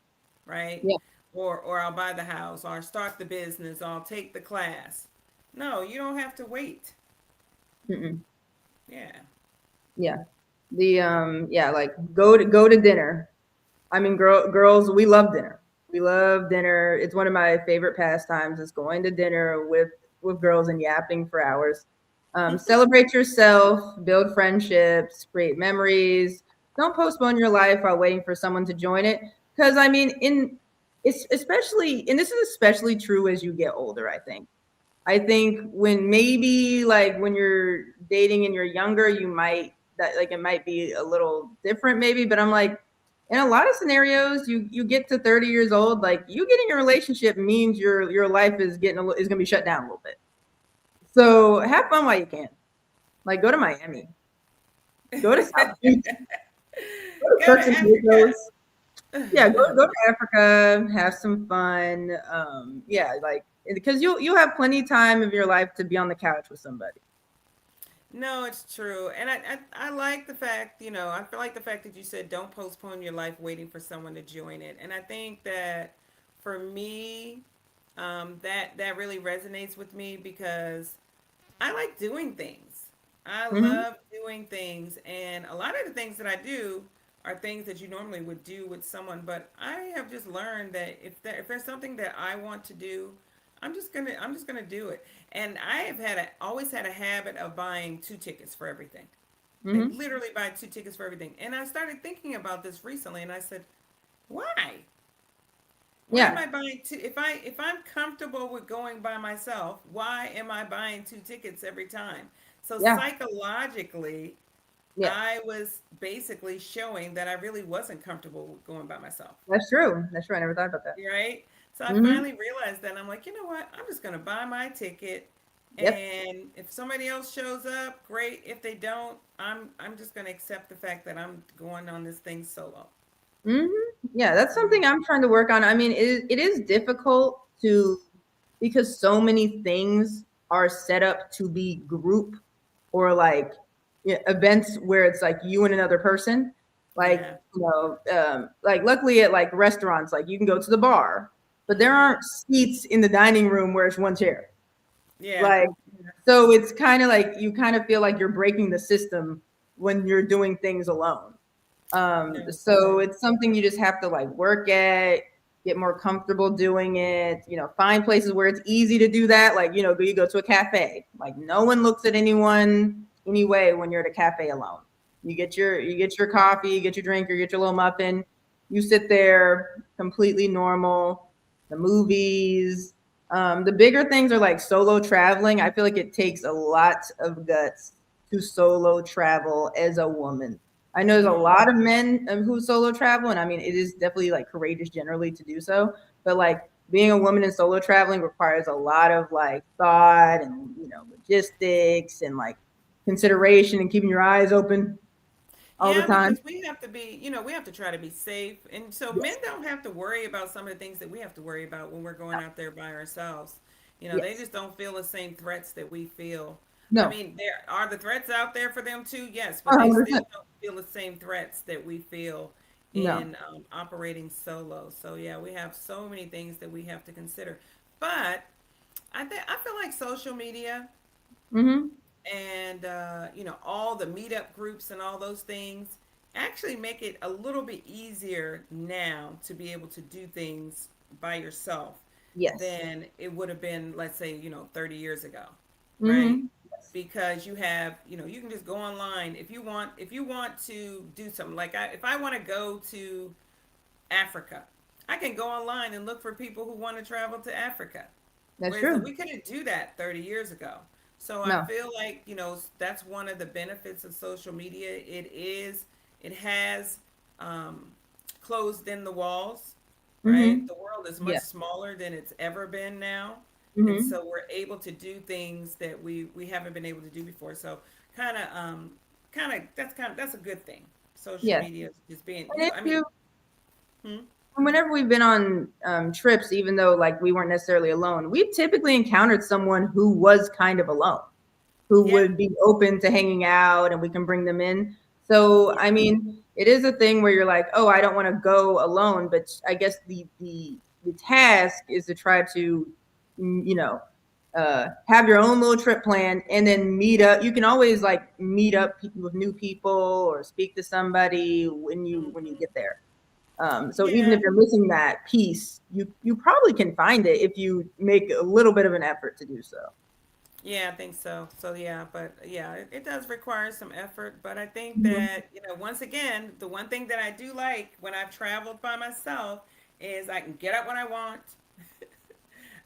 right? Yeah. Or I'll buy the house, or start the business, or I'll take the class. No, you don't have to wait. Mm-mm. Yeah. Yeah. The yeah, like go to dinner. I mean, girls, we love dinner. We love dinner. It's one of my favorite pastimes. Is going to dinner with girls and yapping for hours. Celebrate yourself, build friendships, create memories. Don't postpone your life while waiting for someone to join it. Because I mean, it's especially, and this is especially true as you get older. I think when maybe like when you're dating and you're younger, you might that like it might be a little different maybe, but I'm like in a lot of scenarios, you get to 30 years old, like you getting a relationship means your life is is gonna be shut down a little bit. So have fun while you can. Like go to Miami, go to South Beach, go to Go Turks to and Caicos. Yeah, Africa. go to Africa, have some fun. Yeah, like because you'll have plenty of time of your life to be on the couch with somebody. No, it's true. And I like the fact, I feel like the fact that you said don't postpone your life waiting for someone to join it. And I think that for me, that really resonates with me because I like doing things. I Hmm. love doing things. And a lot of the things that I do are things that you normally would do with someone. But I have just learned that if there's something that I want to do, I'm just gonna do it. And I have always had a habit of buying two tickets for everything. Like Hmm. literally buy two tickets for everything. And I started thinking about this recently, and I said, why? Why am Yeah, I buying two? If I'm comfortable with going by myself, why am I buying two tickets every time? So yeah, psychologically, yeah. I was basically showing that I really wasn't comfortable with going by myself. That's true. That's true. I never thought about that. Right? So I Hmm. finally realized that I'm like, you know what? I'm just gonna buy my ticket, Yep. and if somebody else shows up, great. If they don't, I'm just gonna accept the fact that I'm going on this thing solo. Hmm. Yeah, that's something I'm trying to work on. I mean, it is difficult to because so many things are set up to be group or like yeah, events where it's like you and another person. Like, Yeah. like luckily at like restaurants, like you can go to the bar, but there Mm-hmm. aren't seats in the dining room where it's one chair. Yeah. Like, so it's kind of like you kind of feel like you're breaking the system when you're doing things alone. No. So it's something you just have to like work at, get more comfortable doing it, find places where it's easy to do that. Like, you go to a cafe, like no one looks at anyone anyway when you're at a cafe alone. You get your coffee, you get your drink, or you get your little muffin. You sit there completely normal. The movies, the bigger things are like solo traveling. I feel like it takes a lot of guts to solo travel as a woman. I know there's a Mm-hmm. lot of men who solo travel, and I mean, it is definitely like courageous generally to do so. But like being a woman in solo traveling requires a lot of like thought and logistics and like consideration and keeping your eyes open all the Yeah, time. because we have to be, we have to try to be safe. And so men Yes. don't have to worry about some of the things that we have to worry about when we're going out there by ourselves. They Yes. just don't feel the same threats that we feel. I No. mean, there are the threats out there for them too, yes, but they still 100%. don't feel the same threats that we feel No. in operating solo. So yeah, we have so many things that we have to consider. But I feel like social media Mm-hmm. and all the meetup groups and all those things actually make it a little bit easier now to be able to do things by yourself Yes. than it would have been, let's say, 30 years ago, right? Mm-hmm. Because you can just go online if you want to do something like if I want to go to Africa, I can go online and look for people who want to travel to Africa. That's Whereas true. we couldn't do that 30 years ago. So I No. feel like, that's one of the benefits of social media. It has um, closed in the walls, right? Mm-hmm. The world is much Yeah. smaller than it's ever been now. And Mm-hmm. so we're able to do things that we haven't been able to do before. So that's a good thing. Social Yes. media is just being And if I mean, you hmm? whenever we've been on trips, even though like we weren't necessarily alone, we've typically encountered someone who was kind of alone, who Yeah. would be open to hanging out, and we can bring them in. So Yeah. I mean, it is a thing where you're like, oh, I don't want to go alone, but I guess the task is to try to, have your own little trip plan and then meet up. You can always like meet up with new people or speak to somebody when you Mhm. get there. So even if Yeah. you're missing that piece, you probably can find it if you make a little bit of an effort to do so. Yeah, I think so. So yeah, but yeah, it does require some effort. But I think Mhm. that, once again, the one thing that I do like when I've traveled by myself is I can get up when I want.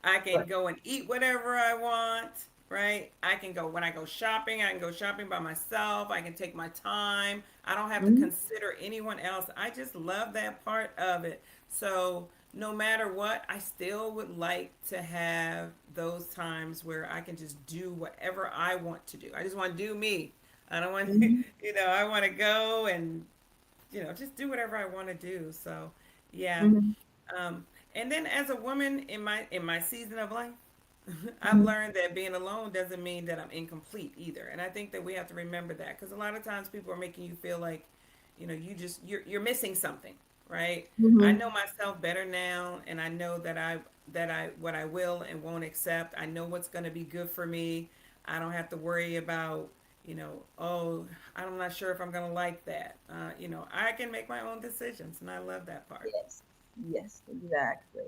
I can But go and eat whatever I want, right? I can go when I go shopping, I can go shopping by myself. I can take my time. I don't have to mhm, consider anyone else. I just love that part of it. So, no matter what, I still would like to have those times where I can just do whatever I want to do. I just want to do me. I don't want, mhm, I want to go and, just do whatever I want to do. So, yeah. mhm, Um, and then as a woman in my season of life, I've mhm, learned that being alone doesn't mean that I'm incomplete either. And I think that we have to remember that because a lot of times people are making you feel like, you're missing something, right? I mhm. know myself better now, and I know that I what I will and won't accept. I know what's going to be good for me. I don't have to worry about, oh, I'm not sure if I'm going to like that. I can make my own decisions, and I love that part. Yes, yes, exactly.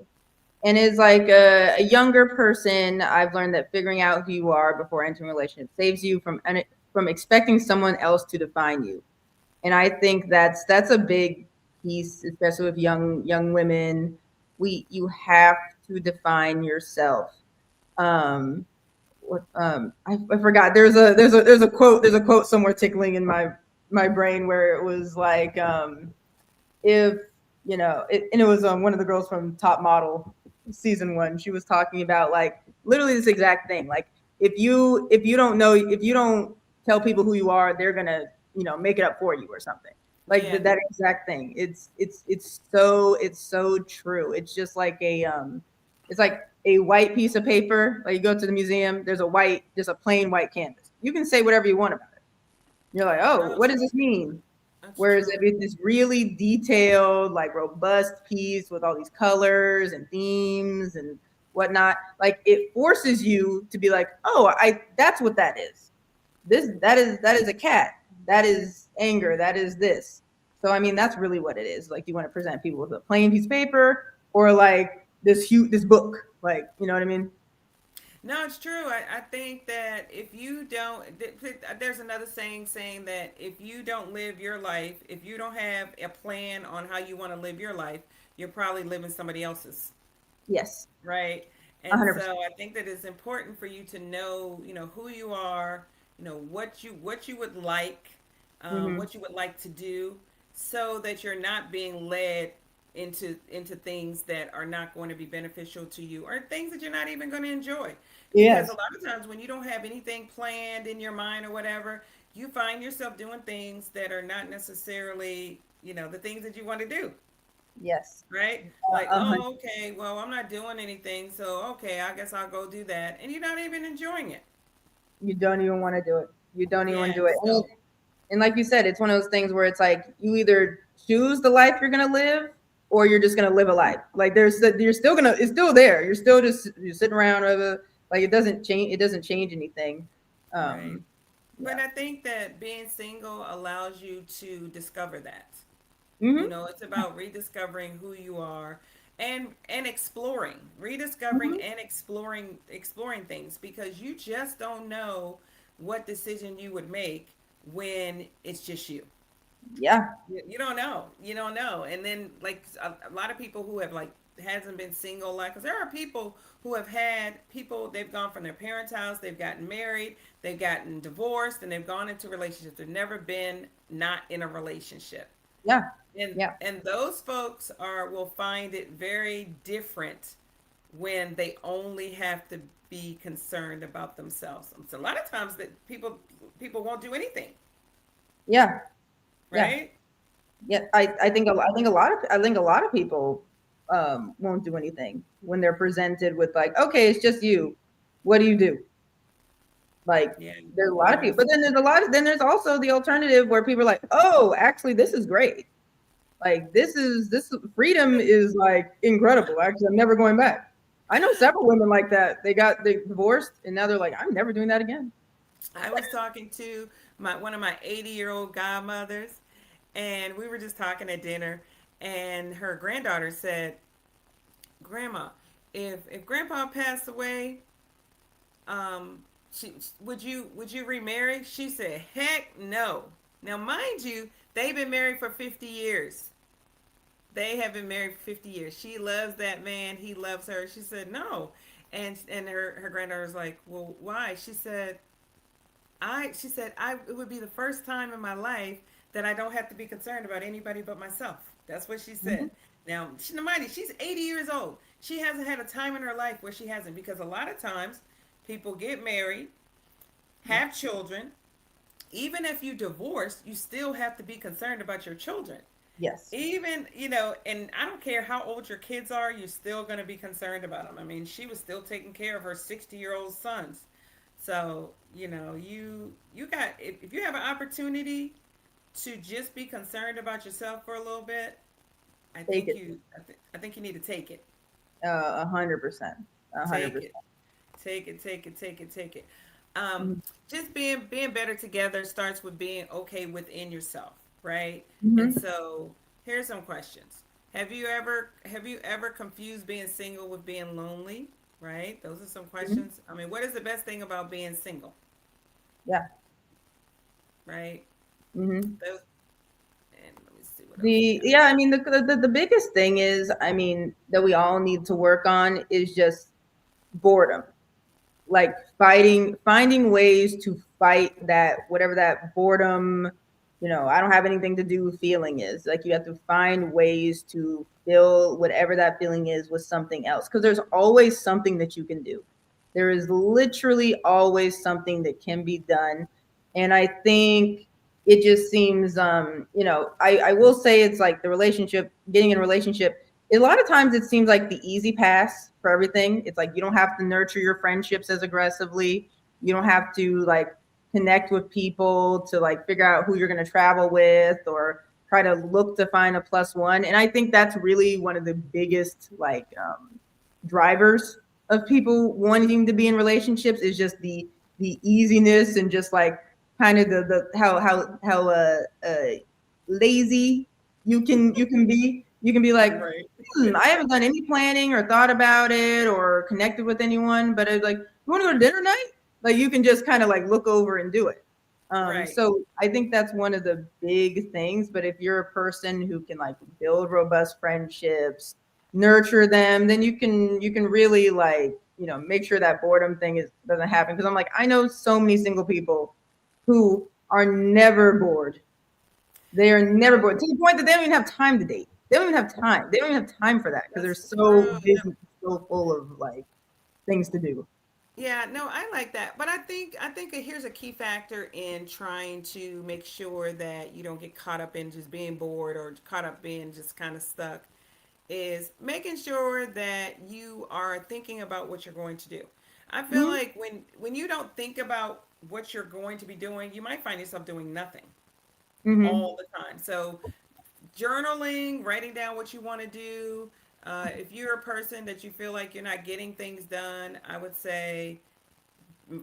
And as like a younger person, I've learned that figuring out who you are before entering a relationship saves you from expecting someone else to define you. And I think that's a big piece, especially with young women. You have to define yourself. Um, I forgot. There's a quote somewhere tickling in my brain where it was like if and it was one of the girls from Top Model season one. She was talking about like literally this exact thing. Like if you don't tell people who you are, they're gonna make it up for you or something. Like Yeah, that exact thing. It's so true. It's just like it's like a white piece of paper. Like you go to the museum, there's a plain white canvas. You can say whatever you want about it. You're like, oh, no, what does this mean? that's Whereas true. if it's this really detailed, like robust piece with all these colors and themes and whatnot, like it forces you to be like, oh, I that's what that is. That is a cat. That is anger. That is this. So I mean, that's really what it is. Like you want to present people with a plain piece of paper or like this book. Like you know what I mean? No, it's true. I think that if you don't, there's another saying that if you don't live your life, if you don't have a plan on how you want to live your life, you're probably living somebody else's, Yes, right? And 100%. so I think that it's important for you to know, who you are, what you would like, Mm-hmm. what you would like to do, so that you're not being led into things that are not going to be beneficial to you or things that you're not even going to enjoy. Because a Yes. lot of times when you don't have anything planned in your mind or whatever, you find yourself doing things that are not necessarily, the things that you want to do, Yes. right? Like, Uh, oh, okay, well, I'm not doing anything, so okay, I guess I'll go do that. And you're not even enjoying it. you don't even want to do it. You don't even want Yeah, to do it. so, And like you said, it's one of those things where it's like you either choose the life you're gonna live or you're just gonna live a life. Like you're still gonna it's still there. You're sitting around like it doesn't change anything. right. Yeah. But I think that being single allows you to discover that. Mhm. It's about rediscovering who you are and exploring, rediscovering Mhm. and exploring things because you just don't know what decision you would make when it's just you. Yeah. You don't know. You don't know. And then like a lot of people who have like hasn't been single like because there are people who have had people they've gone from their parents' house, they've gotten married, they've gotten divorced, and they've gone into relationships. They've never been not in a relationship. Yeah. and Yeah. and those folks are will find it very different when they only have to be concerned about themselves. So a lot of times that people won't do anything, Yeah. Yeah. right? Yeah. I think a lot of people won't do anything when they're presented with like, okay, it's just you. What do you do? Like Yeah, there's a lot of yeah, people, but then there's also the alternative where people are like, oh, actually, this is great. Like this freedom is like incredible. Actually, I'm never going back. I know several women like that. They divorced and now they're like, I'm never doing that again. I was talking to my one of my 80-year-old godmothers, and we were just talking at dinner, and her granddaughter said, "Grandma, if Grandpa passed away, um, would you remarry?" She said, "Heck no." Now, mind you, they've been married for 50 years. They have been married for 50 years. She loves that man. He loves her. She said, "No." And her granddaughter was like, "Well, why?" She said, it would be the first time in my life that I don't have to be concerned about anybody but myself. That's what she Mhm. said. Now, mind you, she's 80 years old. She hasn't had a time in her life where she hasn't, because a lot of times people get married, Yeah. have children. Even if you divorce, you still have to be concerned about your children. Yes. Even, and I don't care how old your kids are, you're still going to be concerned about them. I mean, she was still taking care of her 60-year-old sons. So, you got, if you have an opportunity to just be concerned about yourself for a little bit, Take it. I think you need to take it. 100%. A hundred Take percent. it. Take it, take it, take it, take it. Um, Mhm. just being better together starts with being okay within yourself, right? And Mhm. so here's some questions. Have you ever confused being single with being lonely? Right? Those are some Mhm. questions. I mean, what is the best thing about being single? Yeah. Right? Mhm. Those, and let me see what else we The got. yeah, I mean the biggest thing is, I mean, that we all need to work on is just boredom. Like finding ways to fight that, whatever that boredom, I don't have anything to do feeling is. Like, you have to find ways to fill whatever that feeling is with something else, because there's always something that you can do. There is literally always something that can be done. And I think it just seems, I will say, it's like the relationship, getting in a relationship, a lot of times it seems like the easy pass for everything. It's like you don't have to nurture your friendships as aggressively. You don't have to like connect with people to like figure out who you're going to travel with, or try to look to find a plus one. And I think that's really one of the biggest like drivers of people wanting to be in relationships, is just the easiness, and just like kind of the how lazy you can be. You can be like, Right. I haven't done any planning or thought about it or connected with anyone, but it's like, you want to go to dinner night? Like, you can just kind of like look over and do it. Right. So I think that's one of the big things. But if you're a person who can like build robust friendships, nurture them, then you can really like, make sure that boredom thing doesn't happen. Because I'm like, I know so many single people who are never bored. They are never No, bored, to the point that they don't even have time to date. They don't even have time. They don't even have time for that, because they're that's so true. busy, so full of like things to do. Yeah, no, I like that. But I think that here's a key factor in trying to make sure that you don't get caught up in just being bored or caught up being just kind of stuck, is making sure that you are thinking about what you're going to do. I feel Mm-hmm. like when you don't think about what you're going to be doing, you might find yourself doing nothing Mm-hmm. all the time. So journaling, writing down what you want to do. If you're a person that you feel like you're not getting things done, I would say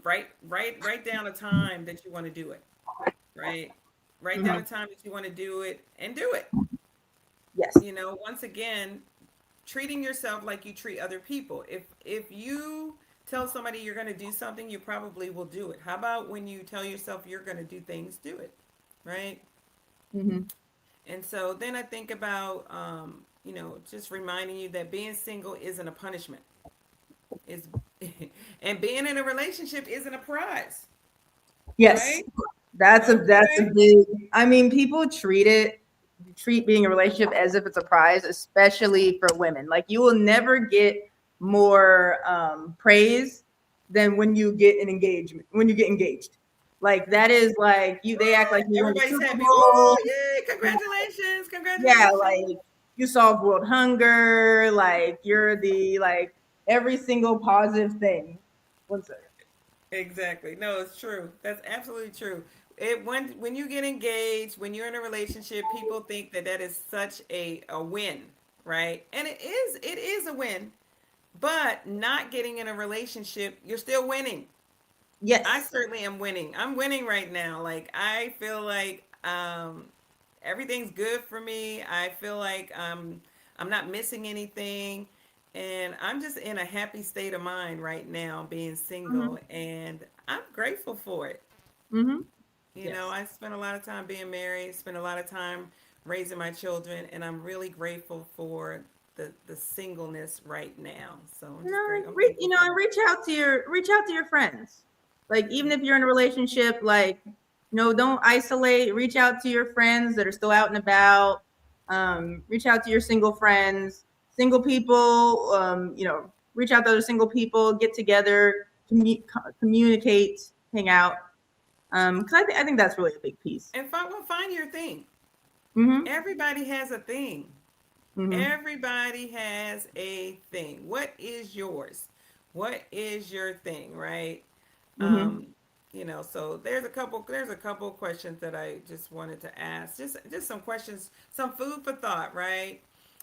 write down a time that you want to do it. Right, write down Mm-hmm. a time that you want to do it and do it. Yes. Once again, treating yourself like you treat other people. If you tell somebody you're going to do something, you probably will do it. How about when you tell yourself you're going to do things, do it, right? Mm-hmm. And so then I think about, just reminding you that being single isn't a punishment. Is and being in a relationship isn't a prize, Yes. right? That's a Okay. big. I mean, people treat being in a relationship as if it's a prize, especially for women. Like, you will never get more praise than when you get engaged. Like, that is like, they act like What? you won the Everybody's Super happy. Bowl. Oh, yay! Congratulations! Yeah, Congratulations! like, you solved world hunger. Like, you're the like every single positive thing. One second. Exactly. No, it's true. That's absolutely true. When you get engaged, when you're in a relationship, people think that that is such a win, right? And it is a win. But not getting in a relationship, you're still winning. I Yes. certainly am winning. I'm winning right now. Like I feel like everything's good for me. I feel like I'm not missing anything, and I'm just in a happy state of mind right now, being Mm-hmm. single, and I'm grateful for it. Mm-hmm. You know, Yes. I spent a lot of time being married, spent a lot of time raising my children, and I'm really grateful for the singleness right now. So I'm just great. I'm You thankful know, for and that. reach out to your friends. Like even if you're in a relationship, like don't isolate. Reach out to your friends that are still out and about. Reach out to your single friends, single people. Reach out to other single people. Get together, communicate, hang out. Because I think that's really a big piece. And find, well, find your thing. Mm-hmm. Everybody has a thing. Mm-hmm. Everybody has a thing. What is yours? What is your thing, right? Mm-hmm. Um, so there's a couple questions that I just wanted to ask. Just some questions, some food for thought, right?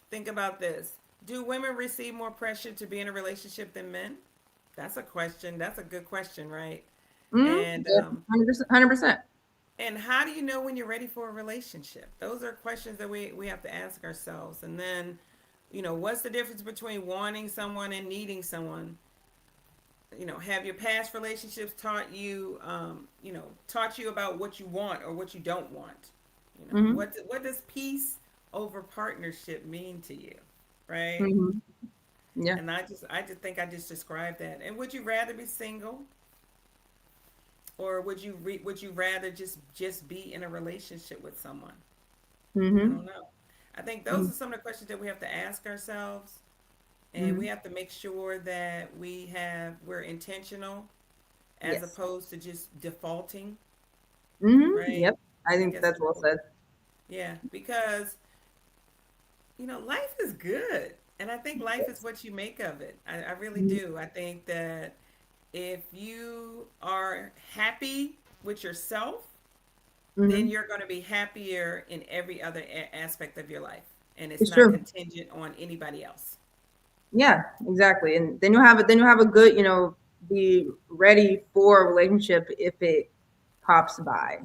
Think about this. Do women receive more pressure to be in a relationship than men? That's a question. That's a good question, right? Mm-hmm. And Yeah, 100%. 100%. and how do you know when you're ready for a relationship? Those are questions that we have to ask ourselves. And then, what's the difference between wanting someone and needing someone? Have your past relationships taught you about what you want or what you don't want? Mm-hmm. What does peace over partnership mean to you, right? Mm-hmm. Yeah. And I just think I just described that. And would you rather be single, or would you rather just be in a relationship with someone? I Mm-hmm. don't know. I think those are some of the questions that we have to ask ourselves, and Mm-hmm. we have to make sure that we're intentional as Yes. opposed to just defaulting, Mm-hmm. right? Yep. I I think think that's that's well important. said. Yeah, because life is good, and I think life is Yes. what you make of it. I really Mm-hmm. do. I think that if you are happy with yourself, then Mm-hmm. you're going to be happier in every other aspect of your life, and it's It's not true. contingent on anybody else. Yeah, exactly. And then you have a good, be ready for a relationship if it pops by.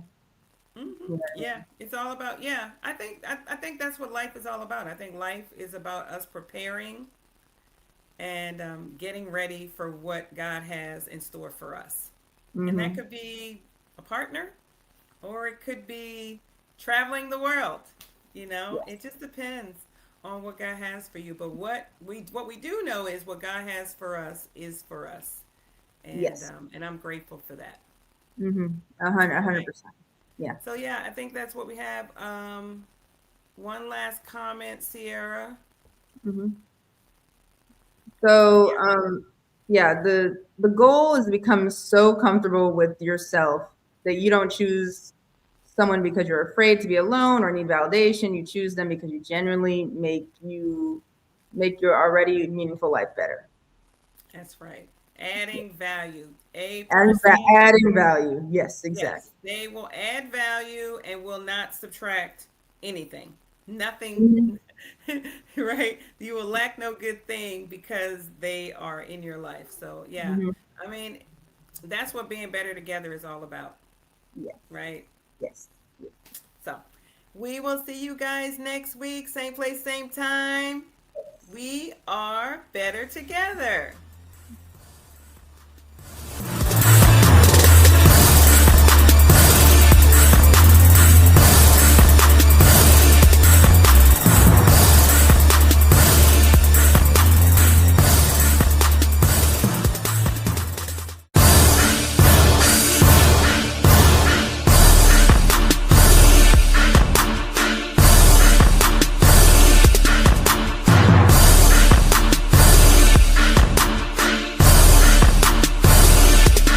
Yeah, it's all about, yeah. I think that's what life is all about. I think life is about us preparing and getting ready for what God has in store for us, and that Mm-hmm. could be a partner, or it could be traveling the world. It Yes. just depends on what God has for you. But what we do know is what God has for us is for us, Yes. and I'm grateful for that. Mm-hmm. A All hundred right. percent. Yeah. So yeah, I think that's what we have. One last comment, Sierra. Mm-hmm. So, Sierra. yeah, the goal is to become so comfortable with yourself that you don't choose someone because you're afraid to be alone or need validation. You choose them because you genuinely make your already meaningful life better. That's right. Yeah. Adding value. A person, Adding value. Yes, yes, exactly. they will add value and will not subtract anything. Nothing, Mm-hmm. right? You will lack no good thing because they are in your life. So, yeah, Mm-hmm. I mean, that's what being better together is all about, Yes. right? Yes. So, we will see you guys next week, same place, same time. We are better together.